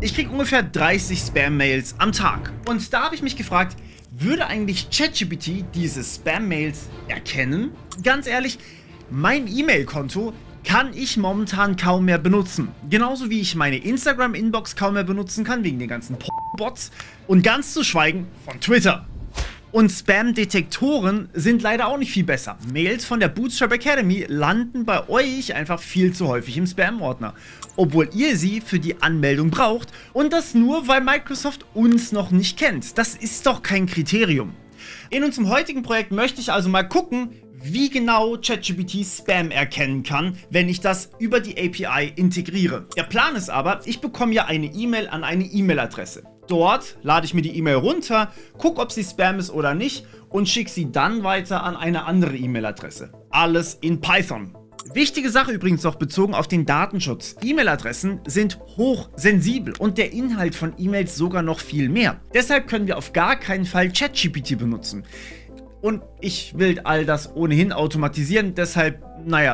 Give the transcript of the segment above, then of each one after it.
Ich kriege ungefähr 30 Spam-Mails am Tag. Und da habe ich mich gefragt, würde eigentlich ChatGPT diese Spam-Mails erkennen? Ganz ehrlich, mein E-Mail-Konto kann ich momentan kaum mehr benutzen. Genauso wie ich meine Instagram-Inbox kaum mehr benutzen kann, wegen den ganzen Bots. Und ganz zu schweigen von Twitter. Und Spam-Detektoren sind leider auch nicht viel besser. Mails von der Bootstrap Academy landen bei euch einfach viel zu häufig im Spam-Ordner. Obwohl ihr sie für die Anmeldung braucht. Und das nur, weil Microsoft uns noch nicht kennt. Das ist doch kein Kriterium. In unserem heutigen Projekt möchte ich also mal gucken, wie genau ChatGPT Spam erkennen kann, wenn ich das über die API integriere. Der Plan ist aber, ich bekomme ja eine E-Mail an eine E-Mail-Adresse. Dort lade ich mir die E-Mail runter, gucke, ob sie Spam ist oder nicht und schicke sie dann weiter an eine andere E-Mail-Adresse. Alles in Python. Wichtige Sache übrigens noch bezogen auf den Datenschutz. E-Mail-Adressen sind hochsensibel und der Inhalt von E-Mails sogar noch viel mehr. Deshalb können wir auf gar keinen Fall ChatGPT benutzen. Und ich will all das ohnehin automatisieren, deshalb,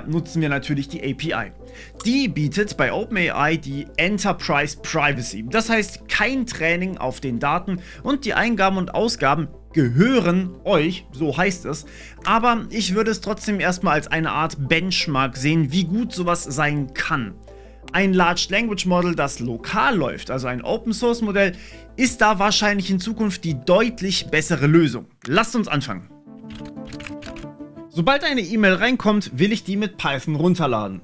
nutzen wir natürlich die API. Die bietet bei OpenAI die Enterprise Privacy. Das heißt, kein Training auf den Daten und die Eingaben und Ausgaben gehören euch, so heißt es. Aber ich würde es trotzdem erstmal als eine Art Benchmark sehen, wie gut sowas sein kann. Ein Large Language Model, das lokal läuft, also ein Open Source Modell, ist da wahrscheinlich in Zukunft die deutlich bessere Lösung. Lasst uns anfangen. Sobald eine E-Mail reinkommt, will ich die mit Python runterladen.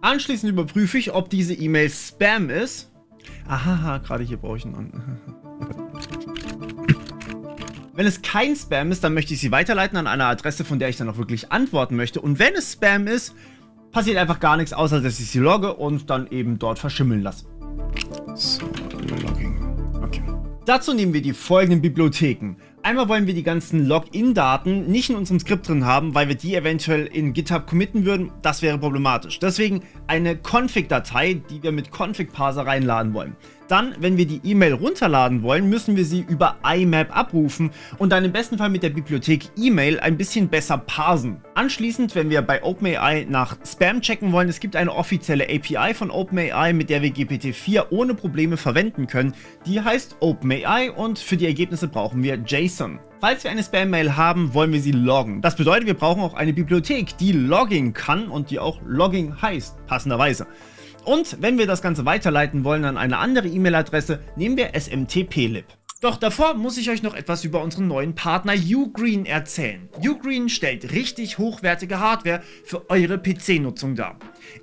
Anschließend überprüfe ich, ob diese E-Mail Spam ist. Aha, gerade hier brauche ich einen. Wenn es kein Spam ist, dann möchte ich sie weiterleiten an eine Adresse, von der ich dann auch wirklich antworten möchte. Und wenn es Spam ist, passiert einfach gar nichts, außer dass ich sie logge und dann eben dort verschimmeln lasse. So, Logging. Okay. Dazu nehmen wir die folgenden Bibliotheken. Einmal wollen wir die ganzen Login-Daten nicht in unserem Skript drin haben, weil wir die eventuell in GitHub committen würden. Das wäre problematisch. Deswegen eine Config-Datei, die wir mit Config-Parser reinladen wollen. Dann, wenn wir die E-Mail runterladen wollen, müssen wir sie über IMAP abrufen und dann im besten Fall mit der Bibliothek E-Mail ein bisschen besser parsen. Anschließend, wenn wir bei OpenAI nach Spam checken wollen, es gibt eine offizielle API von OpenAI, mit der wir GPT-4 ohne Probleme verwenden können. Die heißt OpenAI und für die Ergebnisse brauchen wir JSON. Falls wir eine Spam-Mail haben, wollen wir sie loggen. Das bedeutet, wir brauchen auch eine Bibliothek, die Logging kann und die auch Logging heißt, passenderweise. Und wenn wir das Ganze weiterleiten wollen an eine andere E-Mail-Adresse, nehmen wir SMTP-Lib. Doch davor muss ich euch noch etwas über unseren neuen Partner Ugreen erzählen. Ugreen stellt richtig hochwertige Hardware für eure PC-Nutzung dar.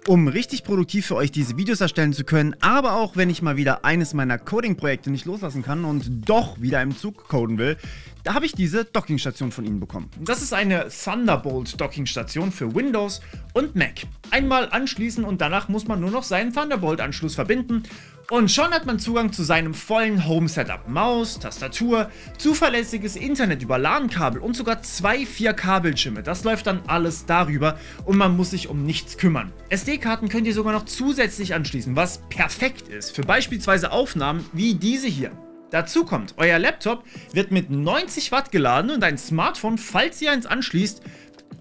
Um richtig produktiv für euch diese Videos erstellen zu können, aber auch wenn ich mal wieder eines meiner Coding-Projekte nicht loslassen kann und doch wieder im Zug coden will, da habe ich diese Dockingstation von ihnen bekommen. Das ist eine Thunderbolt Dockingstation für Windows und Mac. Einmal anschließen und danach muss man nur noch seinen Thunderbolt-Anschluss verbinden und schon hat man Zugang zu seinem vollen Home-Setup. Maus, Tastatur, zuverlässiges Internet über LAN-Kabel und sogar 2 4K-Bildschirme. Das läuft dann alles darüber und man muss sich um nichts kümmern. SD-Karten könnt ihr sogar noch zusätzlich anschließen, was perfekt ist für beispielsweise Aufnahmen wie diese hier. Dazu kommt, euer Laptop wird mit 90 Watt geladen und ein Smartphone, falls ihr eins anschließt,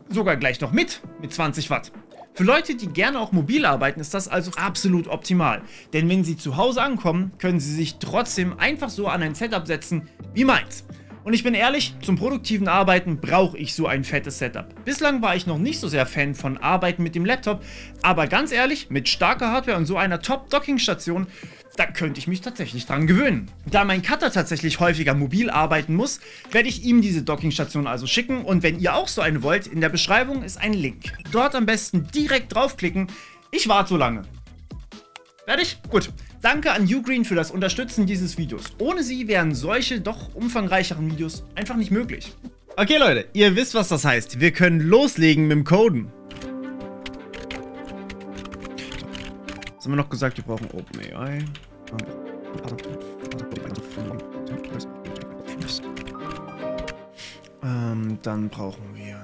sogar gleich noch mit 20 Watt. Für Leute, die gerne auch mobil arbeiten, ist das also absolut optimal. Denn wenn sie zu Hause ankommen, können sie sich trotzdem einfach so an ein Setup setzen wie meins. Und ich bin ehrlich, zum produktiven Arbeiten brauche ich so ein fettes Setup. Bislang war ich noch nicht so sehr Fan von Arbeiten mit dem Laptop, aber ganz ehrlich, mit starker Hardware und so einer Top-Docking-Station, da könnte ich mich tatsächlich dran gewöhnen. Da mein Cutter tatsächlich häufiger mobil arbeiten muss, werde ich ihm diese Dockingstation also schicken und wenn ihr auch so eine wollt, in der Beschreibung ist ein Link. Dort am besten direkt draufklicken. Ich warte so lange. Fertig? Gut. Danke an Ugreen für das Unterstützen dieses Videos. Ohne sie wären solche doch umfangreicheren Videos einfach nicht möglich. Okay Leute, ihr wisst, was das heißt. Wir können loslegen mit dem Coden. Was haben wir noch gesagt? Wir brauchen OpenAI. Dann brauchen wir...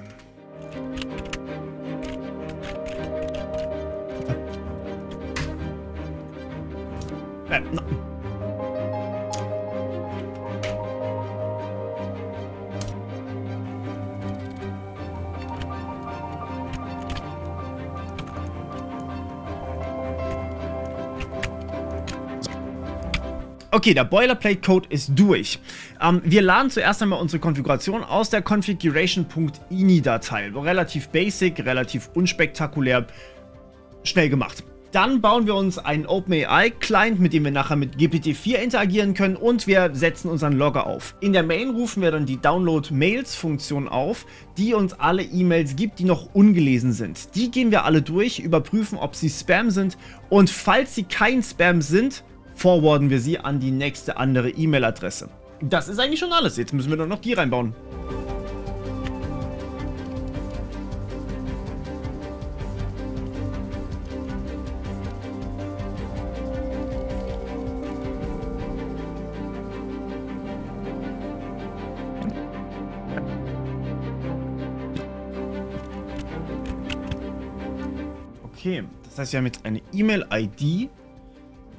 Okay, der Boilerplate-Code ist durch. Wir laden zuerst einmal unsere Konfiguration aus der configuration.ini-Datei. Relativ basic, relativ unspektakulär, schnell gemacht. Dann bauen wir uns einen OpenAI-Client, mit dem wir nachher mit GPT-4 interagieren können, und wir setzen unseren Logger auf. In der Main rufen wir dann die Download-Mails-Funktion auf, die uns alle E-Mails gibt, die noch ungelesen sind. Die gehen wir alle durch, überprüfen, ob sie Spam sind, und falls sie kein Spam sind, forwarden wir sie an die nächste andere E-Mail-Adresse. Das ist eigentlich schon alles. Jetzt müssen wir nur noch die reinbauen. Okay, das heißt, wir haben jetzt eine E-Mail-ID.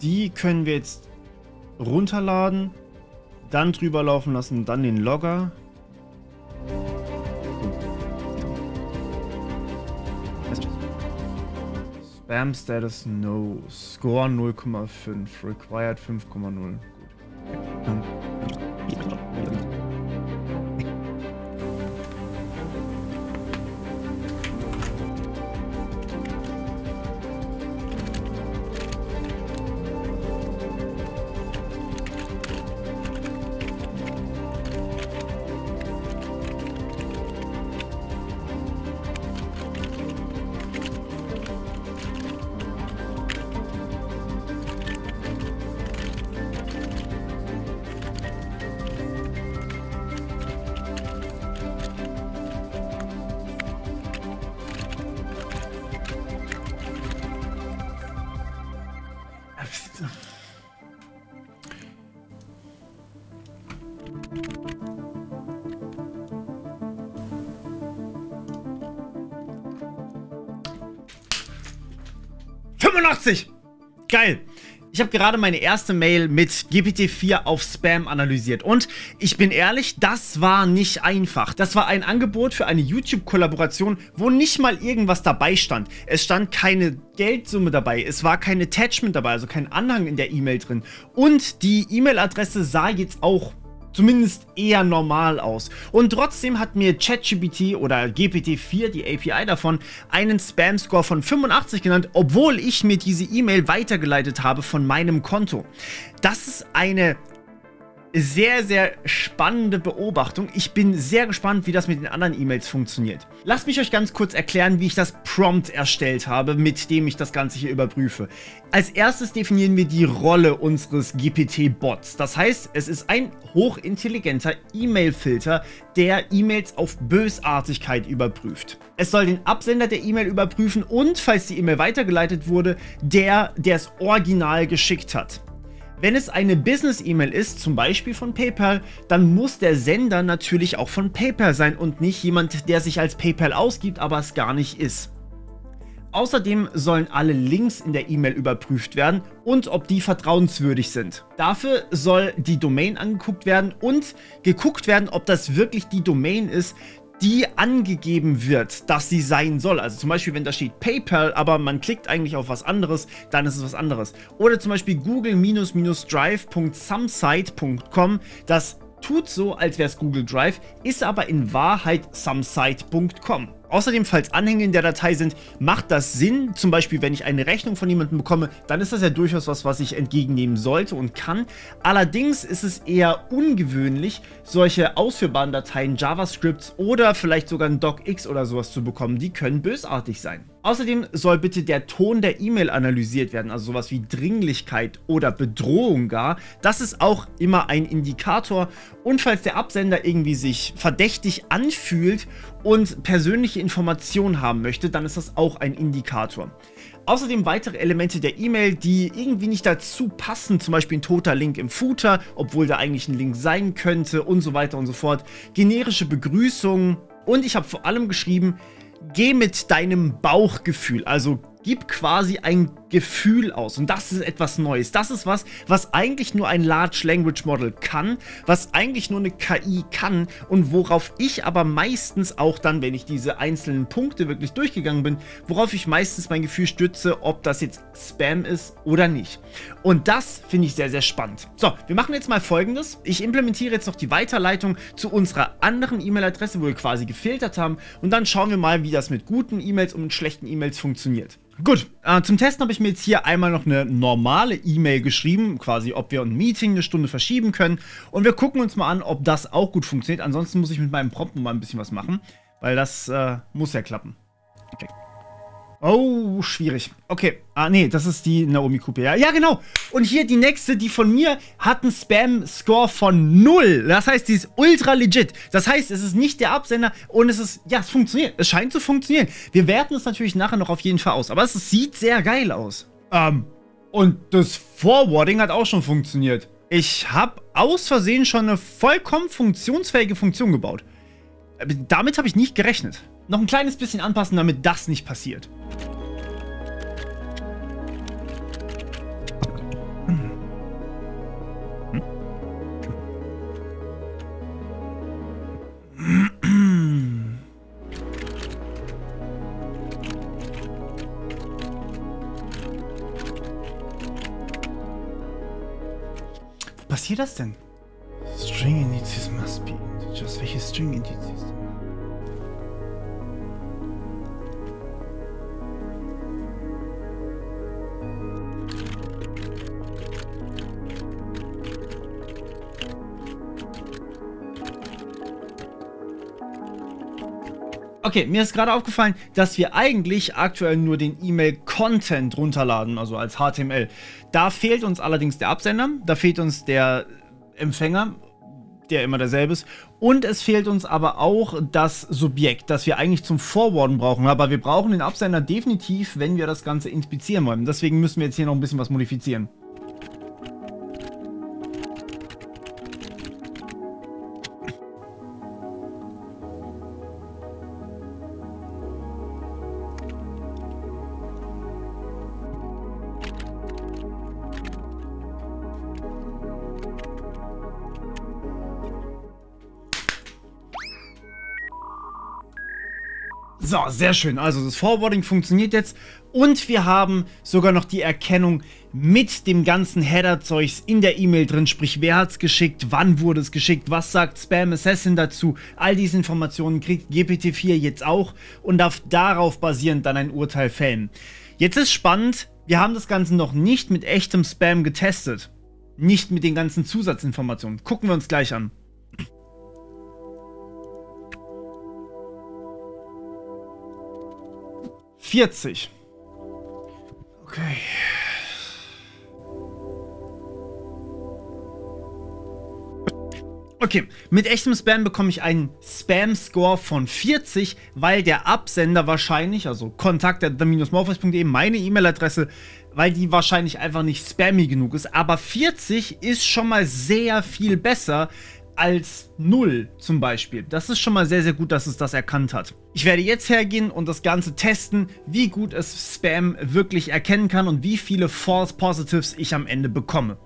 Die können wir jetzt runterladen, dann drüber laufen lassen, dann den Logger. Spam Status No. Score 0,5. Required 5,0. Gut. Geil! Ich habe gerade meine erste Mail mit GPT-4 auf Spam analysiert und ich bin ehrlich, das war nicht einfach. Das war ein Angebot für eine YouTube-Kollaboration, wo nicht mal irgendwas dabei stand. Es stand keine Geldsumme dabei, es war kein Attachment dabei, also kein Anhang in der E-Mail drin. Und die E-Mail-Adresse sah jetzt auch zumindest eher normal aus. Und trotzdem hat mir ChatGPT oder GPT-4, die API davon, einen Spam-Score von 85 genannt, obwohl ich mir diese E-Mail weitergeleitet habe von meinem Konto. Das ist eine sehr, sehr spannende Beobachtung. Ich bin sehr gespannt, wie das mit den anderen E-Mails funktioniert. Lasst mich euch ganz kurz erklären, wie ich das Prompt erstellt habe, mit dem ich das Ganze hier überprüfe. Als erstes definieren wir die Rolle unseres GPT-Bots. Das heißt, es ist ein hochintelligenter E-Mail-Filter, der E-Mails auf Bösartigkeit überprüft. Es soll den Absender der E-Mail überprüfen und, falls die E-Mail weitergeleitet wurde, der es original geschickt hat. Wenn es eine Business-E-Mail ist, zum Beispiel von PayPal, dann muss der Sender natürlich auch von PayPal sein und nicht jemand, der sich als PayPal ausgibt, aber es gar nicht ist. Außerdem sollen alle Links in der E-Mail überprüft werden und ob die vertrauenswürdig sind. Dafür soll die Domain angeguckt werden und geguckt werden, ob das wirklich die Domain ist, die angegeben wird, dass sie sein soll. Also zum Beispiel, wenn da steht PayPal, aber man klickt eigentlich auf was anderes, dann ist es was anderes. Oder zum Beispiel google-drive.sumsite.com, das tut so, als wäre es Google Drive, ist aber in Wahrheit sumsite.com. Außerdem, falls Anhänge in der Datei sind, macht das Sinn. Zum Beispiel, wenn ich eine Rechnung von jemandem bekomme, dann ist das ja durchaus was ich entgegennehmen sollte und kann. Allerdings ist es eher ungewöhnlich, solche ausführbaren Dateien, JavaScripts oder vielleicht sogar ein DocX oder sowas zu bekommen. Die können bösartig sein. Außerdem soll bitte der Ton der E-Mail analysiert werden, also sowas wie Dringlichkeit oder Bedrohung gar. Das ist auch immer ein Indikator. Und falls der Absender irgendwie sich verdächtig anfühlt und persönliche Informationen haben möchte, dann ist das auch ein Indikator. Außerdem weitere Elemente der E-Mail, die irgendwie nicht dazu passen, zum Beispiel ein toter Link im Footer, obwohl da eigentlich ein Link sein könnte und so weiter und so fort. Generische Begrüßungen und ich habe vor allem geschrieben, geh mit deinem Bauchgefühl, also gib quasi ein Gefühl aus. Und das ist etwas Neues. Das ist was eigentlich nur ein Large Language Model kann, was eigentlich nur eine KI kann und worauf ich aber meistens auch dann, wenn ich diese einzelnen Punkte wirklich durchgegangen bin, worauf ich meistens mein Gefühl stütze, ob das jetzt Spam ist oder nicht. Und das finde ich sehr, sehr spannend. So, wir machen jetzt mal Folgendes. Ich implementiere jetzt noch die Weiterleitung zu unserer anderen E-Mail-Adresse, wo wir quasi gefiltert haben. Und dann schauen wir mal, wie das mit guten E-Mails und mit schlechten E-Mails funktioniert. Gut, zum Testen habe ich mir jetzt hier einmal noch eine normale E-Mail geschrieben, quasi ob wir ein Meeting eine Stunde verschieben können. Und wir gucken uns mal an, ob das auch gut funktioniert. Ansonsten muss ich mit meinem Prompt mal ein bisschen was machen, weil das muss ja klappen. Okay. Oh, schwierig. Okay. Nee, das ist die Naomi Coupe. Ja, genau. Und hier die nächste, die von mir, hat einen Spam-Score von 0. Das heißt, die ist ultra legit. Das heißt, es ist nicht der Absender und es ist, ja, es funktioniert. Es scheint zu funktionieren. Wir werten es natürlich nachher noch auf jeden Fall aus. Aber es sieht sehr geil aus. Und das Forwarding hat auch schon funktioniert. Ich habe aus Versehen schon eine vollkommen funktionsfähige Funktion gebaut. Damit habe ich nicht gerechnet. Noch ein kleines bisschen anpassen, damit das nicht passiert. Wo passiert das denn? String Indizes must be integers. Welche String Indizes? Okay, mir ist gerade aufgefallen, dass wir eigentlich aktuell nur den E-Mail-Content runterladen, also als HTML. Da fehlt uns allerdings der Absender, da fehlt uns der Empfänger, der immer derselbe ist. Und es fehlt uns aber auch das Subjekt, das wir eigentlich zum Forwarden brauchen. Aber wir brauchen den Absender definitiv, wenn wir das Ganze inspizieren wollen. Deswegen müssen wir jetzt hier noch ein bisschen was modifizieren. So, sehr schön. Also das Forwarding funktioniert jetzt und wir haben sogar noch die Erkennung mit dem ganzen Header-Zeugs in der E-Mail drin. Sprich, wer hat es geschickt, wann wurde es geschickt, was sagt Spam Assassin dazu. All diese Informationen kriegt GPT-4 jetzt auch und darf darauf basierend dann ein Urteil fällen. Jetzt ist spannend, wir haben das Ganze noch nicht mit echtem Spam getestet. Nicht mit den ganzen Zusatzinformationen. Gucken wir uns gleich an. $40. Okay. Okay, mit echtem Spam bekomme ich einen Spam-Score von 40, weil der Absender wahrscheinlich, also kontakt@the-morpheus.de, meine E-Mail-Adresse, weil die wahrscheinlich einfach nicht spammy genug ist. Aber 40 ist schon mal sehr viel besser als 0 zum Beispiel. Das ist schon mal sehr, sehr gut, dass es das erkannt hat. Ich werde jetzt hergehen und das Ganze testen, wie gut es Spam wirklich erkennen kann und wie viele False Positives ich am Ende bekomme.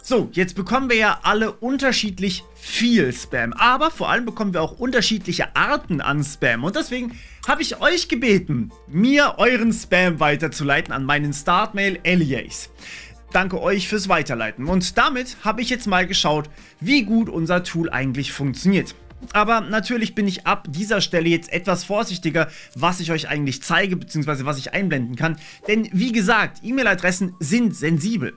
So, jetzt bekommen wir ja alle unterschiedlich viel Spam, aber vor allem bekommen wir auch unterschiedliche Arten an Spam und deswegen habe ich euch gebeten, mir euren Spam weiterzuleiten an meinen Startmail Elias. Danke euch fürs Weiterleiten und damit habe ich jetzt mal geschaut, wie gut unser Tool eigentlich funktioniert. Aber natürlich bin ich ab dieser Stelle jetzt etwas vorsichtiger, was ich euch eigentlich zeige bzw. was ich einblenden kann, denn wie gesagt, E-Mail-Adressen sind sensibel.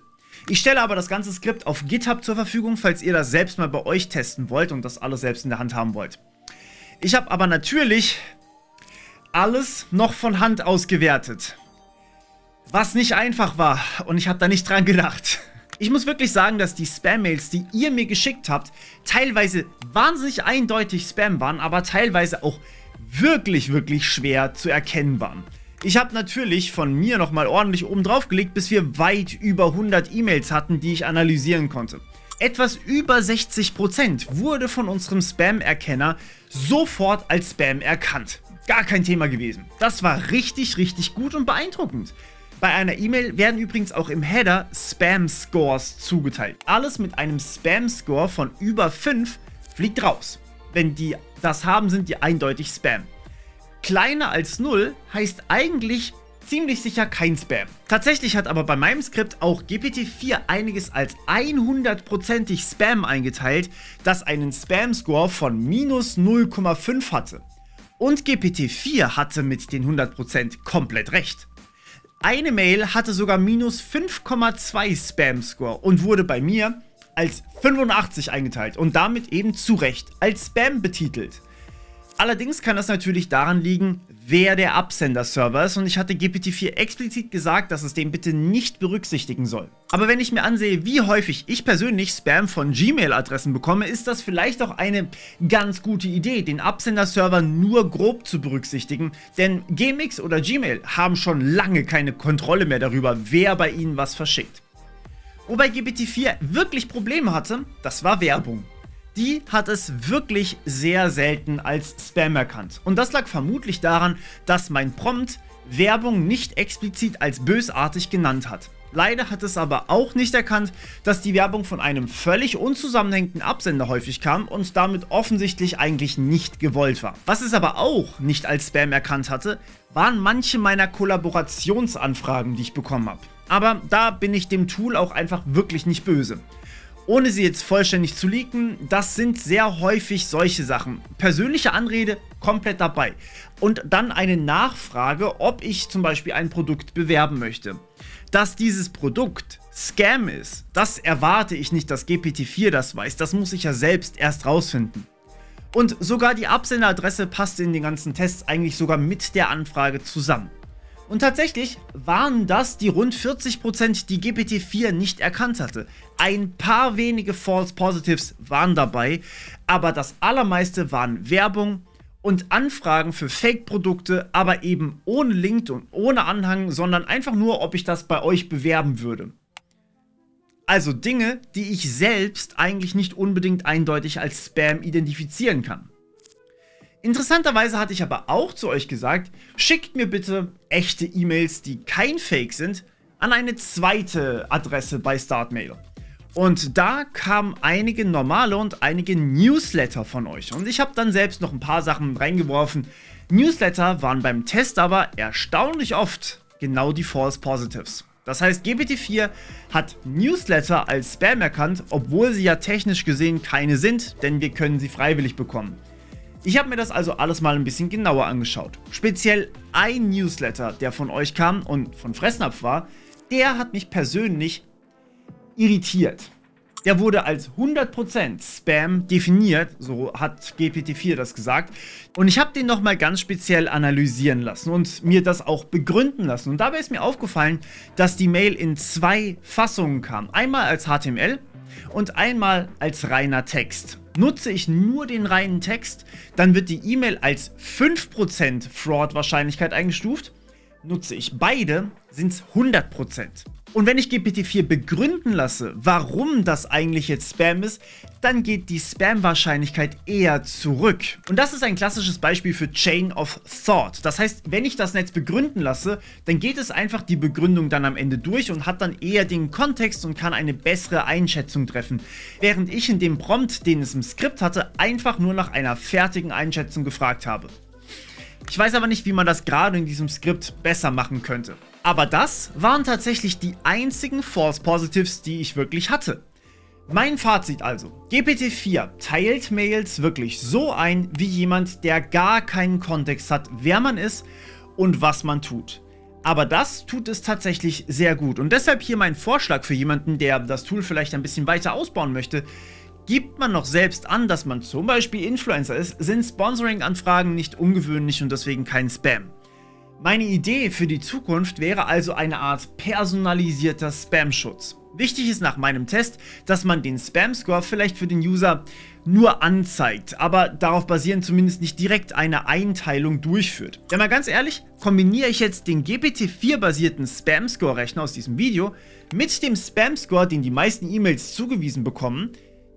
Ich stelle aber das ganze Skript auf GitHub zur Verfügung, falls ihr das selbst mal bei euch testen wollt und das alles selbst in der Hand haben wollt. Ich habe aber natürlich alles noch von Hand ausgewertet. Was nicht einfach war und ich habe da nicht dran gedacht. Ich muss wirklich sagen, dass die Spam-Mails, die ihr mir geschickt habt, teilweise wahnsinnig eindeutig Spam waren, aber teilweise auch wirklich, wirklich schwer zu erkennen waren. Ich habe natürlich von mir nochmal ordentlich oben drauf gelegt, bis wir weit über 100 E-Mails hatten, die ich analysieren konnte. Etwas über 60% wurde von unserem Spam-Erkenner sofort als Spam erkannt. Gar kein Thema gewesen. Das war richtig, richtig gut und beeindruckend. Bei einer E-Mail werden übrigens auch im Header Spam-Scores zugeteilt. Alles mit einem Spam-Score von über 5 fliegt raus. Wenn die das haben, sind die eindeutig Spam. Kleiner als 0 heißt eigentlich ziemlich sicher kein Spam. Tatsächlich hat aber bei meinem Skript auch GPT-4 einiges als 100%ig Spam eingeteilt, das einen Spam-Score von minus 0,5 hatte. Und GPT-4 hatte mit den 100% komplett recht. Eine Mail hatte sogar minus 5,2 Spam-Score und wurde bei mir als 85 eingeteilt und damit eben zu Recht als Spam betitelt. Allerdings kann das natürlich daran liegen, wer der Absender-Server ist, und ich hatte GPT-4 explizit gesagt, dass es den bitte nicht berücksichtigen soll. Aber wenn ich mir ansehe, wie häufig ich persönlich Spam von Gmail-Adressen bekomme, ist das vielleicht auch eine ganz gute Idee, den Absender-Server nur grob zu berücksichtigen, denn Gmx oder Gmail haben schon lange keine Kontrolle mehr darüber, wer bei ihnen was verschickt. Wobei GPT-4 wirklich Probleme hatte, das war Werbung. Die hat es wirklich sehr selten als Spam erkannt. Und das lag vermutlich daran, dass mein Prompt Werbung nicht explizit als bösartig genannt hat. Leider hat es aber auch nicht erkannt, dass die Werbung von einem völlig unzusammenhängenden Absender häufig kam und damit offensichtlich eigentlich nicht gewollt war. Was es aber auch nicht als Spam erkannt hatte, waren manche meiner Kollaborationsanfragen, die ich bekommen habe. Aber da bin ich dem Tool auch einfach wirklich nicht böse. Ohne sie jetzt vollständig zu leaken, das sind sehr häufig solche Sachen. Persönliche Anrede, komplett dabei. Und dann eine Nachfrage, ob ich zum Beispiel ein Produkt bewerben möchte. Dass dieses Produkt Scam ist, das erwarte ich nicht, dass GPT-4 das weiß. Das muss ich ja selbst erst rausfinden. Und sogar die Absenderadresse passte in den ganzen Tests eigentlich sogar mit der Anfrage zusammen. Und tatsächlich waren das die rund 40%, die GPT-4 nicht erkannt hatte. Ein paar wenige False Positives waren dabei, aber das allermeiste waren Werbung und Anfragen für Fake-Produkte, aber eben ohne Link und ohne Anhang, sondern einfach nur, ob ich das bei euch bewerben würde. Also Dinge, die ich selbst eigentlich nicht unbedingt eindeutig als Spam identifizieren kann. Interessanterweise hatte ich aber auch zu euch gesagt, schickt mir bitte echte E-Mails, die kein Fake sind, an eine zweite Adresse bei Startmail. Und da kamen einige normale und einige Newsletter von euch. Und ich habe dann selbst noch ein paar Sachen reingeworfen. Newsletter waren beim Test aber erstaunlich oft genau die False Positives. Das heißt, GPT-4 hat Newsletter als Spam erkannt, obwohl sie ja technisch gesehen keine sind, denn wir können sie freiwillig bekommen. Ich habe mir das also alles mal ein bisschen genauer angeschaut. Speziell ein Newsletter, der von euch kam und von Fressnapf war, der hat mich persönlich irritiert. Der wurde als 100% Spam definiert, so hat GPT-4 das gesagt. Und ich habe den nochmal ganz speziell analysieren lassen und mir das auch begründen lassen. Und dabei ist mir aufgefallen, dass die Mail in zwei Fassungen kam. Einmal als HTML und einmal als reiner Text. Nutze ich nur den reinen Text, dann wird die E-Mail als 5% Fraud-Wahrscheinlichkeit eingestuft. Nutze ich beide, sind es 100%. Und wenn ich GPT-4 begründen lasse, warum das eigentlich jetzt Spam ist, dann geht die Spam-Wahrscheinlichkeit eher zurück. Und das ist ein klassisches Beispiel für Chain of Thought. Das heißt, wenn ich das Netz begründen lasse, dann geht es einfach die Begründung dann am Ende durch und hat dann eher den Kontext und kann eine bessere Einschätzung treffen. Während ich in dem Prompt, den es im Skript hatte, einfach nur nach einer fertigen Einschätzung gefragt habe. Ich weiß aber nicht, wie man das gerade in diesem Skript besser machen könnte. Aber das waren tatsächlich die einzigen False Positives, die ich wirklich hatte. Mein Fazit also: GPT-4 teilt Mails wirklich so ein, wie jemand, der gar keinen Kontext hat, wer man ist und was man tut. Aber das tut es tatsächlich sehr gut. Und deshalb hier mein Vorschlag für jemanden, der das Tool vielleicht ein bisschen weiter ausbauen möchte. Gibt man noch selbst an, dass man zum Beispiel Influencer ist, sind Sponsoring-Anfragen nicht ungewöhnlich und deswegen kein Spam. Meine Idee für die Zukunft wäre also eine Art personalisierter Spam-Schutz. Wichtig ist nach meinem Test, dass man den Spam-Score vielleicht für den User nur anzeigt, aber darauf basierend zumindest nicht direkt eine Einteilung durchführt. Denn mal ganz ehrlich, kombiniere ich jetzt den GPT-4-basierten Spam-Score-Rechner aus diesem Video mit dem Spam-Score, den die meisten E-Mails zugewiesen bekommen,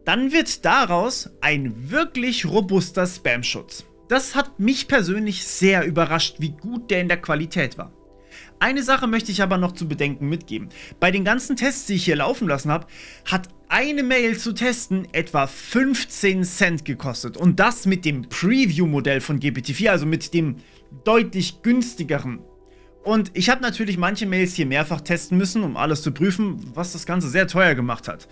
dann wird daraus ein wirklich robuster Spam-Schutz. Das hat mich persönlich sehr überrascht, wie gut der in der Qualität war. Eine Sache möchte ich aber noch zu bedenken mitgeben. Bei den ganzen Tests, die ich hier laufen lassen habe, hat eine Mail zu testen etwa 15 Cent gekostet. Und das mit dem Preview-Modell von GPT-4, also mit dem deutlich günstigeren. Und ich habe natürlich manche Mails hier mehrfach testen müssen, um alles zu prüfen, was das Ganze sehr teuer gemacht hat.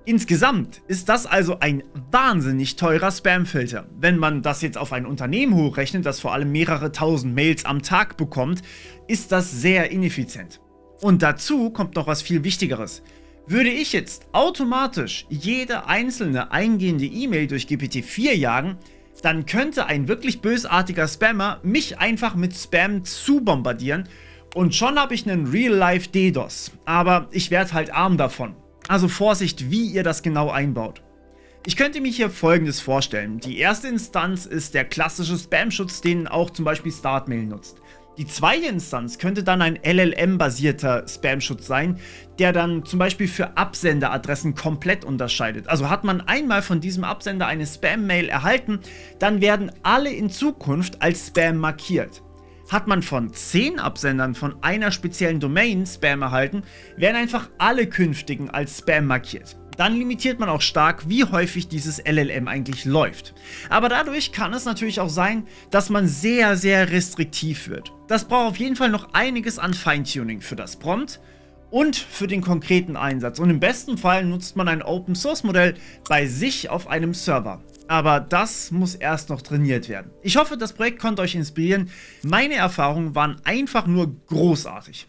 Insgesamt ist das also ein wahnsinnig teurer Spamfilter. Wenn man das jetzt auf ein Unternehmen hochrechnet, das vor allem mehrere tausend Mails am Tag bekommt, ist das sehr ineffizient. Und dazu kommt noch was viel Wichtigeres. Würde ich jetzt automatisch jede einzelne eingehende E-Mail durch GPT-4 jagen, dann könnte ein wirklich bösartiger Spammer mich einfach mit Spam zu bombardieren und schon habe ich einen Real-Life DDoS. Aber ich werde halt arm davon. Also Vorsicht, wie ihr das genau einbaut. Ich könnte mir hier Folgendes vorstellen. Die erste Instanz ist der klassische Spam-Schutz, den auch zum Beispiel Startmail nutzt. Die zweite Instanz könnte dann ein LLM-basierter Spam-Schutz sein, der dann zum Beispiel für Absenderadressen komplett unterscheidet. Also hat man einmal von diesem Absender eine Spam-Mail erhalten, dann werden alle in Zukunft als Spam markiert. Hat man von 10 Absendern von einer speziellen Domain Spam erhalten, werden einfach alle künftigen als Spam markiert. Dann limitiert man auch stark, wie häufig dieses LLM eigentlich läuft. Aber dadurch kann es natürlich auch sein, dass man sehr, sehr restriktiv wird. Das braucht auf jeden Fall noch einiges an Feintuning für das Prompt und für den konkreten Einsatz. Und im besten Fall nutzt man ein Open-Source-Modell bei sich auf einem Server. Aber das muss erst noch trainiert werden. Ich hoffe, das Projekt konnte euch inspirieren. Meine Erfahrungen waren einfach nur großartig.